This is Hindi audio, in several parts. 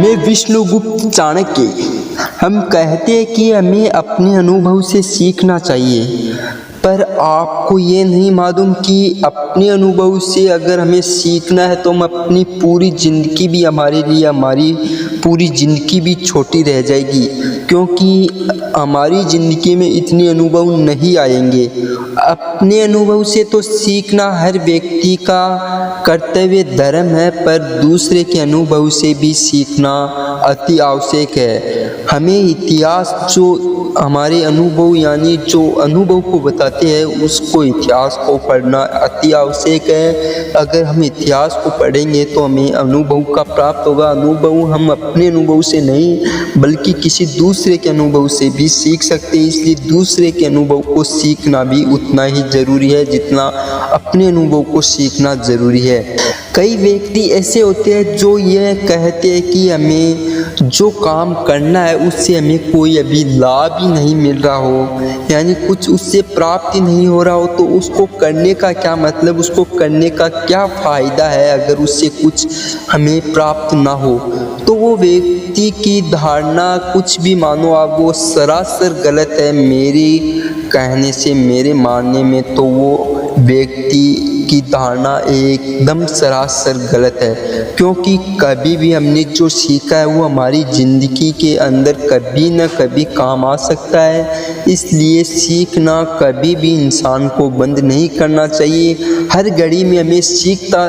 मैं विष्णुगुप्त चाणक्य। हम कहते हैं कि हमें अपने अनुभव से सीखना चाहिए, पर आपको ये नहीं मालूम कि अपने अनुभव से अगर हमें सीखना है तो हम अपनी पूरी ज़िंदगी भी हमारे लिए हमारी पूरी ज़िंदगी भी छोटी रह जाएगी, क्योंकि हमारी ज़िंदगी में इतने अनुभव नहीं आएंगे। अपने अनुभव से तो सीखना हर व्यक्ति का कर्तव्य धर्म है, पर दूसरे के अनुभव से भी सीखना अति आवश्यक है। हमें इतिहास जो हमारे अनुभव यानी जो अनुभव को बताते हैं उसको इतिहास को पढ़ना अति आवश्यक है। अगर हम इतिहास को पढ़ेंगे तो हमें अनुभव का प्राप्त होगा। अनुभव हम अपने अनुभव से नहीं बल्कि किसी दूसरे के अनुभव से भी सीख सकते हैं, इसलिए दूसरे के अनुभव को सीखना भी उतना ही ज़रूरी है जितना अपने अनुभव को सीखना ज़रूरी है। कई व्यक्ति ऐसे होते हैं जो यह कहते हैं कि हमें जो काम करना है उससे हमें कोई अभी लाभ ही नहीं मिल रहा हो, यानी कुछ उससे प्राप्ति नहीं हो रहा हो, तो उसको करने का क्या मतलब, उसको करने का क्या फ़ायदा है अगर उससे कुछ हमें प्राप्त ना हो। तो वो व्यक्ति की धारणा कुछ भी मानो आप, वो सरासर गलत है। मेरी कहने से, मेरे मानने में तो वो व्यक्ति की धारणा एकदम सरासर गलत है, क्योंकि कभी भी हमने जो सीखा है वो हमारी ज़िंदगी के अंदर कभी न कभी काम आ सकता है। इसलिए सीखना कभी भी इंसान को बंद नहीं करना चाहिए। हर घड़ी में हमें सीखता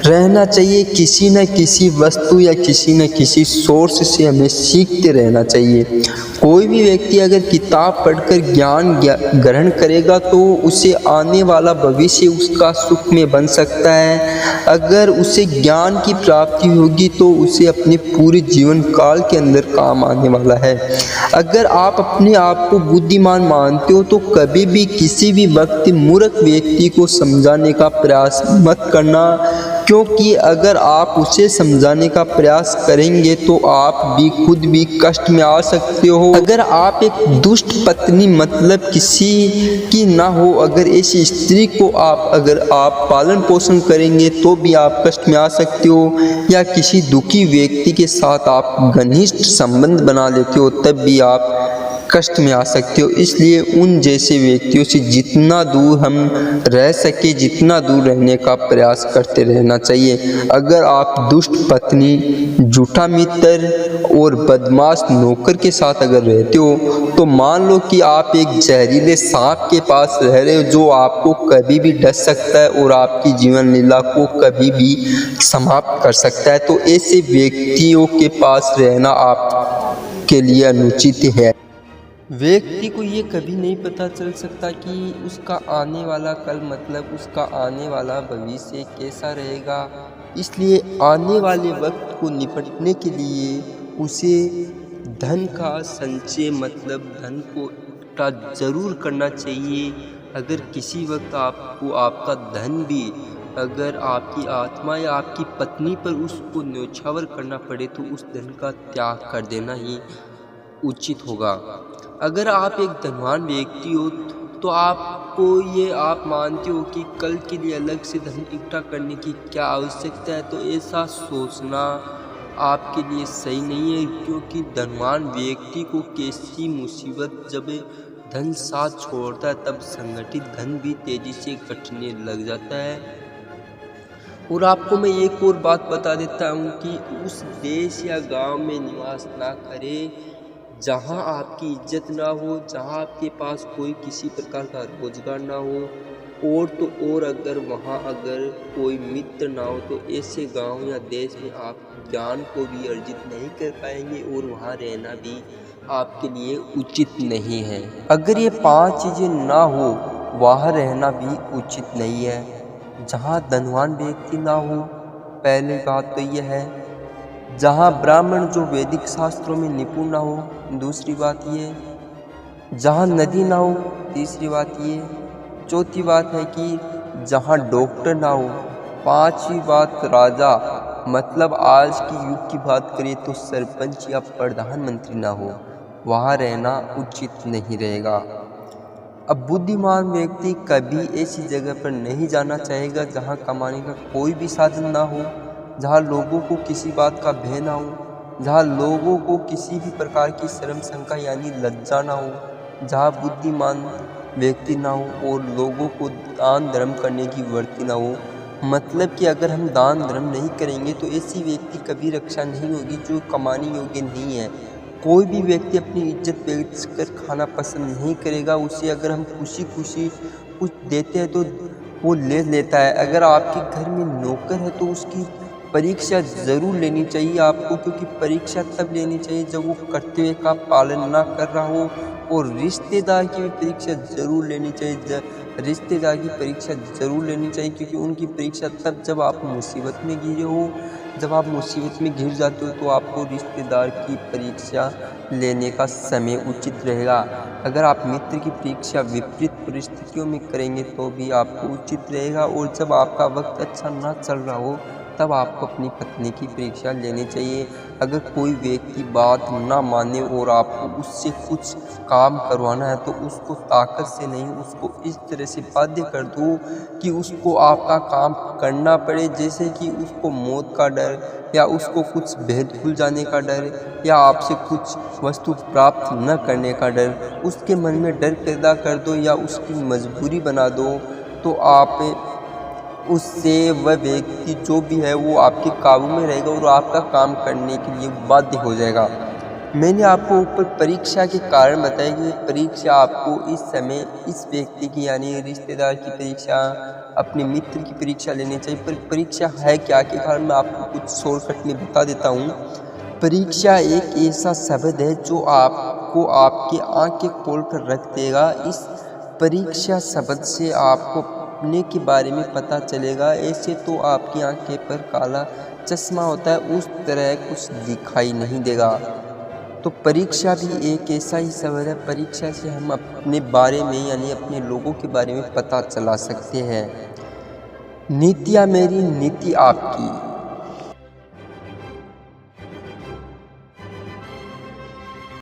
रहना चाहिए, किसी न किसी वस्तु या किसी न किसी सोर्स से हमें सीखते रहना चाहिए। कोई भी व्यक्ति अगर किताब पढ़कर ज्ञान ग्रहण करेगा तो उसे आने वाला भविष्य उसका सुख में बन सकता है। अगर उसे ज्ञान की प्राप्ति होगी तो उसे अपने पूरे जीवन काल के अंदर काम आने वाला है। अगर आप अपने आप को बुद्धिमान मानते हो तो कभी भी किसी भी वक्त मूर्ख व्यक्ति को समझाने का प्रयास मत करना, क्योंकि अगर आप उसे समझाने का प्रयास करेंगे तो आप भी खुद भी कष्ट में आ सकते हो। अगर आप एक दुष्ट पत्नी मतलब किसी की ना हो, अगर ऐसी स्त्री को अगर आप पालन पोषण करेंगे तो भी आप कष्ट में आ सकते हो, या किसी दुखी व्यक्ति के साथ आप घनिष्ठ संबंध बना लेते हो तब भी आप कष्ट में आ सकते हो। इसलिए उन जैसे व्यक्तियों से जितना दूर हम रह सके, जितना दूर रहने का प्रयास करते रहना चाहिए। अगर आप दुष्ट पत्नी, झूठा मित्र और बदमाश नौकर के साथ अगर रहते हो तो मान लो कि आप एक जहरीले सांप के पास रह रहे हो जो आपको कभी भी डस सकता है और आपकी जीवन लीला को कभी भी समाप्त कर सकता है। तो ऐसे व्यक्तियों के पास रहना आपके लिए अनुचित है। व्यक्ति को ये कभी नहीं पता चल सकता कि उसका आने वाला कल मतलब उसका आने वाला भविष्य कैसा रहेगा। इसलिए आने वाले वक्त को निपटने के लिए उसे धन का संचय मतलब धन को इकट्ठा जरूर करना चाहिए। अगर किसी वक्त आपको आपका धन भी अगर आपकी आत्मा या आपकी पत्नी पर उसको न्योछावर करना पड़े तो उस धन का त्याग कर देना ही उचित होगा। अगर आप एक धनवान व्यक्ति हो तो आपको ये आप मानते हो कि कल के लिए अलग से धन इकट्ठा करने की क्या आवश्यकता है, तो ऐसा सोचना आपके लिए सही नहीं है, क्योंकि धनवान व्यक्ति को कैसी मुसीबत जब धन साथ छोड़ता है तब संगठित धन भी तेजी से घटने लग जाता है। और आपको मैं एक और बात बता देता हूँ कि उस देश या गांव में निवास ना करें जहाँ आपकी इज्जत ना हो, जहाँ आपके पास कोई किसी प्रकार का रोजगार ना हो, और तो और अगर वहाँ अगर कोई मित्र ना हो तो ऐसे गांव या देश में आप ज्ञान को भी अर्जित नहीं कर पाएंगे और वहाँ रहना भी आपके लिए उचित नहीं है। अगर ये 5 चीज़ें ना हो वहाँ रहना भी उचित नहीं है। जहाँ धनवान व्यक्ति ना हो, पहली बात तो यह है, जहाँ ब्राह्मण जो वैदिक शास्त्रों में निपुण ना हो, दूसरी बात ये, जहाँ नदी ना हो, तीसरी बात ये, चौथी बात है कि जहाँ डॉक्टर ना हो, पांचवी बात राजा मतलब आज की युग की बात करें तो सरपंच या प्रधानमंत्री ना हो, वहाँ रहना उचित नहीं रहेगा। अब बुद्धिमान व्यक्ति कभी ऐसी जगह पर नहीं जाना चाहेगा जहाँ कमाने का कोई भी साधन ना हो, जहाँ लोगों को किसी बात का भय ना हो, जहाँ लोगों को किसी भी प्रकार की शर्म शंका यानी लज्जा ना हो, जहाँ बुद्धिमान व्यक्ति ना हो और लोगों को दान धर्म करने की वृत्ति ना हो। मतलब कि अगर हम दान धर्म नहीं करेंगे तो ऐसी व्यक्ति कभी रक्षा नहीं होगी जो कमाने योग्य नहीं है। कोई भी व्यक्ति अपनी इज्जत बेच कर खाना पसंद नहीं करेगा। उसे अगर हम खुशी खुशी कुछ देते हैं तो वो ले लेता है। अगर आपके घर में नौकर है तो उसकी परीक्षा ज़रूर लेनी चाहिए आपको, क्योंकि परीक्षा तब लेनी चाहिए जब वो कर्तव्य का पालन ना कर रहा हो। और रिश्तेदार की भी परीक्षा ज़रूर लेनी चाहिए, रिश्तेदार की परीक्षा ज़रूर लेनी चाहिए, क्योंकि उनकी परीक्षा तब जब आप मुसीबत में घिरे हो, जब आप मुसीबत में घिर जाते हो तो आपको रिश्तेदार की परीक्षा लेने का समय उचित रहेगा। अगर आप मित्र की परीक्षा विपरीत परिस्थितियों में करेंगे तो भी आपको उचित रहेगा। और जब आपका वक्त अच्छा ना चल रहा हो तब आपको अपनी पत्नी की परीक्षा लेनी चाहिए। अगर कोई व्यक्ति बात ना माने और आपको उससे कुछ काम करवाना है तो उसको ताकत से नहीं, उसको इस तरह से बाध्य कर दो कि उसको आपका काम करना पड़े, जैसे कि उसको मौत का डर या उसको कुछ भेद भूल जाने का डर या आपसे कुछ वस्तु प्राप्त न करने का डर, उसके मन में डर पैदा कर दो या उसकी मजबूरी बना दो। तो आप उससे वह व्यक्ति जो भी है वो आपके काबू में रहेगा और आपका काम करने के लिए बाध्य हो जाएगा। मैंने आपको ऊपर परीक्षा के कारण बताया कि परीक्षा आपको इस समय इस व्यक्ति की यानी रिश्तेदार की परीक्षा, अपने मित्र की परीक्षा लेनी चाहिए। पर परीक्षा है क्या के कारण मैं आपको कुछ शॉर्टकट में बता देता हूँ। परीक्षा एक ऐसा शब्द है जो आपको आपके आँखें खोल कर रख देगा। इस परीक्षा शब्द से आपको अपने के बारे में पता चलेगा। ऐसे तो आपकी आंखें पर काला चश्मा होता है, उस तरह कुछ दिखाई नहीं देगा। तो परीक्षा भी एक ऐसा ही शब्द है। परीक्षा से हम अपने बारे में यानी अपने लोगों के बारे में पता चला सकते हैं। नीतियाँ मेरी नीति आपकी।